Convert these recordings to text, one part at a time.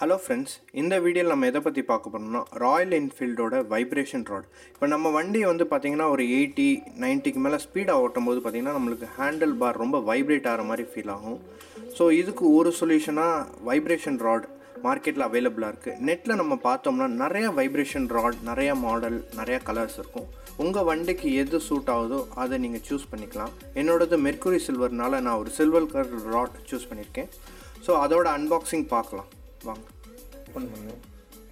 Hello friends, இந்த வீடியோவில் நம்ம எதை பற்றி பார்க்க போகிறோம்னா ராயல் என்ஃபீல்டோட வைப்ரேஷன் ராட். இப்போ நம்ம வண்டியை வந்து பார்த்திங்கன்னா ஒரு 80-90க்கு மேலே ஸ்பீடாக ஓட்டும் போது பார்த்திங்கன்னா நம்மளுக்கு ஹேண்டில் பார் ரொம்ப வைப்ரேட் ஆகிற மாதிரி ஃபீல் ஆகும். ஸோ இதுக்கு ஒரு சொல்யூஷனாக வைப்ரேஷன் ராட் மார்க்கெட்டில் அவைலபிளாக இருக்குது. நெட்டில் நம்ம பார்த்தோம்னா நிறைய வைப்ரேஷன் ராட், நிறையா மாடல், நிறையா கலர்ஸ் இருக்கும். உங்கள் வண்டிக்கு எது சூட் ஆகுதோ அதை நீங்கள் சூஸ் பண்ணிக்கலாம். என்னோடது மெர்க்குரி சில்வர்னால நான் ஒரு சில்வர் கலர் ராட் சூஸ் பண்ணியிருக்கேன். ஸோ அதோட அன்பாக்சிங் பார்க்கலாம் வாங்க. ஓப்பன் பண்ணுங்க.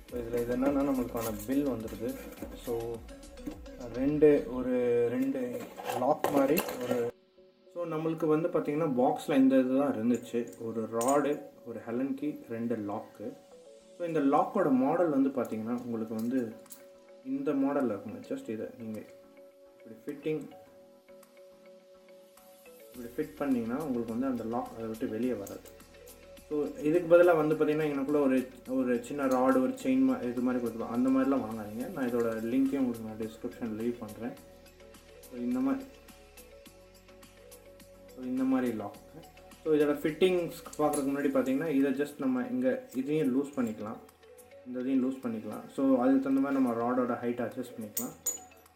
ஸோ இதில் இது என்னென்னா நம்மளுக்கான பில் வந்துடுது. ஸோ ரெண்டு லாக் மாதிரி நம்மளுக்கு வந்து பார்த்திங்கன்னா பாக்ஸில் இந்த இது தான் இருந்துச்சு. ஒரு ராடு, ஒரு ஹெலன் கீ, 2 லாக்கு. ஸோ இந்த லாக்கோட மாடல் வந்து பார்த்திங்கன்னா உங்களுக்கு வந்து இந்த மாடலில் இருக்குங்க. ஜஸ்ட் இதை நீங்கள் இப்படி ஃபிட் பண்ணிங்கன்னா உங்களுக்கு வந்து அந்த லாக் அதை விட்டு வெளியே வராது. ஸோ இதுக்கு பதிலாக வந்து பார்த்திங்கன்னா எனக்குள்ளே ஒரு சின்ன ராடு, ஒரு செயின் இது மாதிரி கொடுத்துருவோம். அந்த மாதிரிலாம் வாங்காதீங்க. நான் இதோட லிங்க்கையும் உங்களுக்கு நான் டிஸ்கிரிப்ஷனில் லீவ் பண்ணுறேன். ஸோ இந்த மாதிரி லாக். ஸோ இதோட ஃபிட்டிங்ஸ் பார்க்குறதுக்கு முன்னாடி பார்த்திங்கன்னா இதை ஜஸ்ட் நம்ம இங்கே இதையும் லூஸ் பண்ணிக்கலாம், இந்த இதையும் லூஸ் பண்ணிக்கலாம். ஸோ அதுக்கு தகுந்த மாதிரி நம்ம ராடோட ஹைட் அட்ஜஸ்ட் பண்ணிக்கலாம்.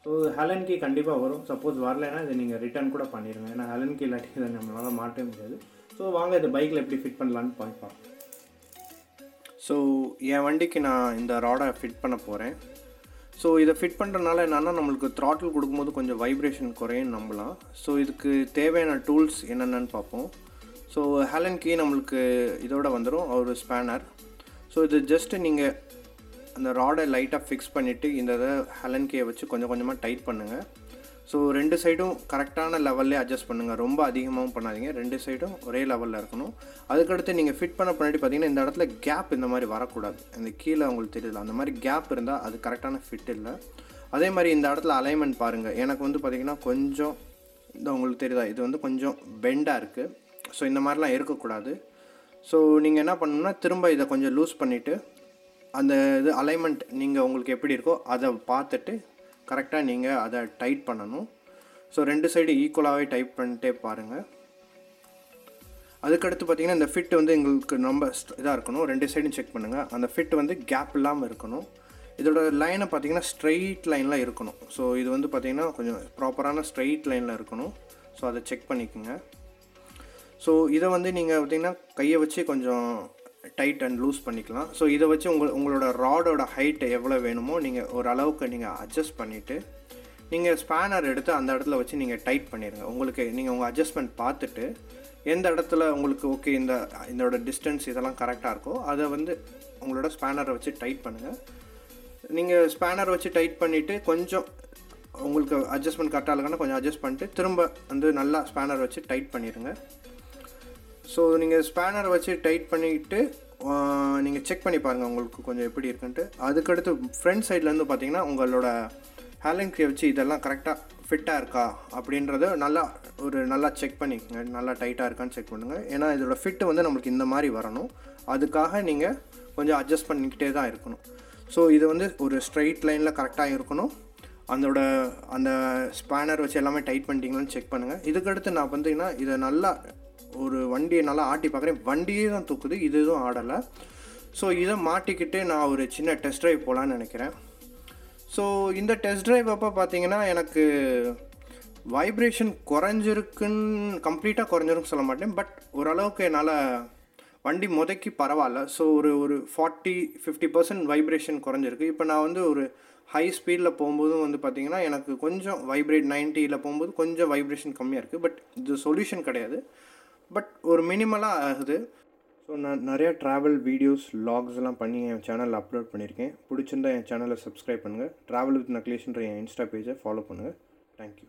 ஸோ ஹெலன் கீ கண்டிப்பாக வரும். சப்போஸ் வரலைன்னா இதை நீங்கள் ரிட்டர்ன் கூட பண்ணிடுங்க. ஏன்னா ஹெலன் கீ இல்லாட்டி இதை நம்மளால் மாட்டவே முடியாது. ஸோ வாங்க இந்த பைக்கில் எப்படி ஃபிட் பண்ணலான்னு பார்க்கலாம். ஸோ என் வண்டிக்கு நான் இந்த ராடை ஃபிட் பண்ண போகிறேன். ஸோ இதை ஃபிட் பண்ணுறதுனால என்னென்னா நம்மளுக்கு த்ராட்டில் கொடுக்கும்போது கொஞ்சம் வைப்ரேஷன் குறையும் நம்பலாம். ஸோ இதுக்கு தேவையான டூல்ஸ் என்னென்னு பார்ப்போம். ஸோ ஹெலன் கீ நம்மளுக்கு இதோட வந்துடும், ஒரு ஸ்பேனர். ஸோ இது ஜஸ்ட்டு நீங்கள் அந்த ராடை லைட்டாக ஃபிக்ஸ் பண்ணிவிட்டு இந்த இதை ஹெலன் கீயை வச்சு கொஞ்சம் கொஞ்சமாக டைட் பண்ணுங்கள். ஸோ 2 சைடும் கரெக்டான லெவல்லே அட்ஜஸ்ட் பண்ணுங்கள். ரொம்ப அதிகமாகவும் பண்ணாதீங்க, 2 சைடும் ஒரே லெவலில் இருக்கணும். அதுக்கடுத்து நீங்கள் ஃபிட் பண்ண பின்னாடி பார்த்தீங்கன்னா இந்த இடத்துல கேப் இந்த மாதிரி வரக்கூடாது. அந்த கீழே உங்களுக்கு தெரியல, அந்த மாதிரி கேப் இருந்தால் அது கரெக்டான ஃபிட் இல்லை. அதே மாதிரி இந்த இடத்துல அலைன்மெண்ட் பாருங்கள். எனக்கு வந்து பார்த்திங்கன்னா கொஞ்சம் இந்த உங்களுக்கு தெரியுதா, இது வந்து கொஞ்சம் பெண்டாக இருக்குது. ஸோ இந்த மாதிரிலாம் இருக்கக்கூடாது. ஸோ நீங்கள் என்ன பண்ணணும்னா திரும்ப இதை கொஞ்சம் லூஸ் பண்ணிவிட்டு அந்த இது அலைன்மெண்ட் நீங்கள் உங்களுக்கு எப்படி இருக்கோ அதை பார்த்துட்டு கரெக்டாக நீங்கள் அதை டைட் பண்ணணும். ஸோ 2 சைடு ஈக்குவலாகவே டைட் பண்ணிட்டே பாருங்கள். அதுக்கடுத்து பார்த்திங்கன்னா இந்த ஃபிட் வந்து எங்களுக்கு ரொம்ப இதாக இருக்கணும். 2 சைடும் செக் பண்ணுங்கள். அந்த ஃபிட் வந்து கேப் இல்லாமல் இருக்கணும். இதோட லைனை பார்த்திங்கன்னா ஸ்ட்ரெயிட் லைனில் இருக்கணும். ஸோ இது வந்து பார்த்திங்கன்னா கொஞ்சம் ப்ராப்பரான ஸ்ட்ரெயிட் லைனில் இருக்கணும். ஸோ அதை செக் பண்ணிக்கோங்க. ஸோ இதை வந்து நீங்கள் பார்த்திங்கன்னா கையை வச்சு கொஞ்சம் டைட் அண்ட் லூஸ் பண்ணிக்கலாம். ஸோ இதை வச்சு உங்களோட ராடோட ஹைட் எவ்வளோ வேணுமோ நீங்கள் ஒரு அளவுக்கு நீங்கள் அட்ஜஸ்ட் பண்ணிவிட்டு நீங்கள் ஸ்பேனர் எடுத்து அந்த இடத்துல வச்சு நீங்கள் டைட் பண்ணிடுங்க. நீங்கள் உங்கள் அட்ஜஸ்ட்மெண்ட் பார்த்துட்டு எந்த இடத்துல உங்களுக்கு ஓகே இதோட டிஸ்டன்ஸ் இதெல்லாம் கரெக்டாக இருக்கோ அதை வந்து உங்களோட ஸ்பேனரை வச்சு டைட் பண்ணுங்கள். நீங்கள் ஸ்பேனர் வச்சு டைட் பண்ணிவிட்டு கொஞ்சம் உங்களுக்கு அட்ஜஸ்ட்மெண்ட் கரெக்டாக இல்லைன்னா கொஞ்சம் அட்ஜஸ்ட் பண்ணிட்டு திரும்ப வந்து நல்லா ஸ்பேனர் வச்சு டைட் பண்ணிடுங்க. ஸோ நீங்கள் ஸ்பேனர் வச்சு டைட் பண்ணிவிட்டு நீங்கள் செக் பண்ணி பாருங்கள் உங்களுக்கு கொஞ்சம் எப்படி இருக்குன்ட்டு. அதுக்கடுத்து ஃப்ரண்ட் சைட்லேருந்து பார்த்தீங்கன்னா உங்களோட ஹேலன் கீயை வச்சு இதெல்லாம் கரெக்டாக ஃபிட்டாக இருக்கா அப்படின்றத நல்லா செக் பண்ணிக்கோங்க. நல்லா டைட்டாக இருக்கான்னு செக் பண்ணுங்கள். ஏன்னா இதோட ஃபிட்டு வந்து நம்மளுக்கு இந்த மாதிரி வரணும். அதுக்காக நீங்கள் கொஞ்சம் அட்ஜஸ்ட் பண்ணிக்கிட்டே தான் இருக்கணும். ஸோ இது வந்து ஒரு ஸ்ட்ரெயிட் லைனில் கரெக்டாக இருக்கணும். அந்த ஸ்பேனர் வச்சு எல்லாமே டைட் பண்ணிட்டீங்களான்னு செக் பண்ணுங்கள். இதுக்கடுத்து நான் பார்த்தீங்கன்னா இதை நல்லா ஒரு வண்டியை நல்லா ஆட்டி பார்க்குறேன். வண்டியே தான் தூக்குது, இது எதுவும் ஆடலை. ஸோ இதை மாட்டிக்கிட்டு நான் ஒரு சின்ன டெஸ்ட் ட்ரைவ் போகலான்னு நினைக்கிறேன். ஸோ இந்த டெஸ்ட் ட்ரைவ் அப்போ பார்த்தீங்கன்னா எனக்கு வைப்ரேஷன் கம்ப்ளீட்டாக குறைஞ்சிருக்குன்னு சொல்ல மாட்டேன். பட் ஓரளவுக்கு என்னால் வண்டி முதக்கி பரவாயில்ல. ஸோ ஒரு 40-50% வைப்ரேஷன் குறைஞ்சிருக்கு. இப்போ நான் வந்து ஒரு ஹை ஸ்பீடில் போகும்போதும் வந்து பார்த்திங்கன்னா எனக்கு கொஞ்சம் 90ல் போகும்போது கொஞ்சம் வைப்ரேஷன் கம்மியாக இருக்குது. பட் இது சொல்யூஷன் கிடையாது, பட் ஒரு மினிமலாக ஆகுது. ஸோ நான் நிறையா ட்ராவல் வீடியோஸ், லாக்ஸ் எல்லாம் பண்ணி என் சேனலில் அப்லோட் பண்ணியிருக்கேன். பிடிச்சிருந்தா என் சேனலை சப்ஸ்கிரைப் பண்ணுங்கள். ட்ராவல் வித் நக்லேஷ்ன்ற என் இன்ஸ்டா பேஜை ஃபாலோ பண்ணுங்கள். தேங்க்யூ.